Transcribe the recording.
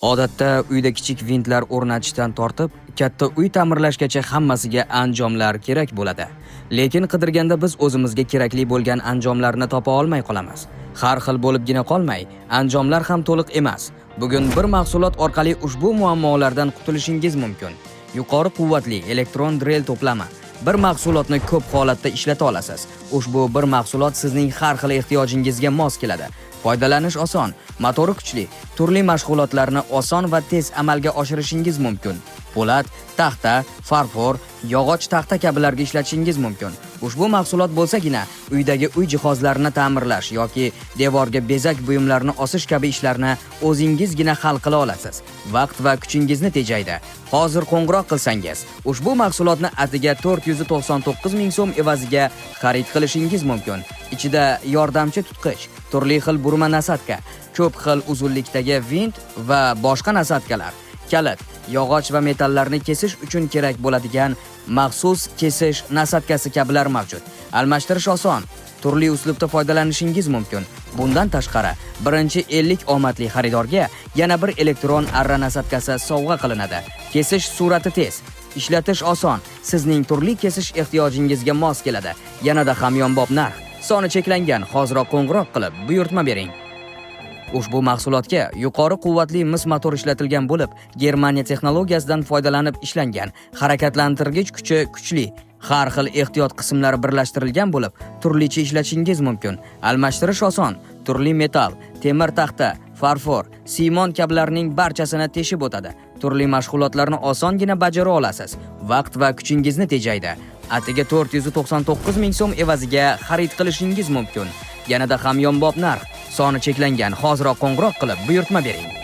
Odatda uyda kichik vintlar o'rnatishdan tortib, katta uy ta'mirlashgacha hammasiga anjomlar kerak bo'ladi. Lekin qidirganda biz o'zimizga kerakli bo'lgan anjomlarni topa olmay qolamiz. Har xil bo'libgina qolmay, anjomlar ham to'liq emas. Bugun bir mahsulot orqali ushbu muammolardan qutulishingiz mumkin. Yuqori quvvatli elektron drel to'plami. Bir mahsulotni ko'p holatda ishlata olasiz. Ushbu bir mahsulot sizning har xil ehtiyojingizga mos keladi. Foydalanish oson, motori kuchli, turli mashg'ulotlarni oson va tez amalga oshirishingiz mumkin. Po'lat, taxta, farfor, yog'och taxta kabilarga ishlatishingiz mumkin. Ushbu mahsulot bo'lsagina uydagi uy jihozlarini ta'mirlash yoki devorga bezak buyumlarini osish kabi ishlarni o'zingizgina hal qila olasiz. Vaqt va kuchingizni tejaydi. Hozir qo'ng'iroq qilsangiz, ushbu mahsulotni atiga 499 ming so'm evaziga xarid qilishingiz mumkin. Ichida yordamchi tutqich, turli xil burma nasadka, ko'p xil uzunlikdagi vint va boshqa nasadkalar, kalit, yog'och va metallarni kesish uchun kerak bo'ladigan maxsus kesish nasadkasi kabilar mavjud. Almashtirish oson, turli uslubda foydalanishingiz mumkin. Bundan tashqari, birinchi 50 omadli xaridorga yana bir elektron arra nasadkasi sovg'a qilinadi. Kesish surati tez, ishlatish oson, sizning turli kesish ehtiyojingizga mos keladi. Yanada hamyonbop narx. Soni cheklangan, hoziroq qo'ng'iroq qilib buyurtma bering. Ushbu mahsulotga yuqori quvvatli mis motor ishlatilgan bo'lib, Germaniya texnologiyasidan foydalanib ishlangan. Harakatlantirgich kuchi kuchli. Har xil ehtiyot qismlari birlashtirilgan bo'lib, turlicha ishlatishingiz mumkin. Almashtirish oson. Turli metal, temir taxta, farfor, simon kabilarning barchasini teshib o'tadi. Turli mashg'ulotlarni osongina bajara olasiz. Vaqt va kuchingizni tejaydi. Atiga 499 ming so'm evaziga xarid qilishingiz mumkin. Yanada hamyonbop narx. Soni cheklangan, hoziroq qo'ng'iroq qilib buyurtma bering.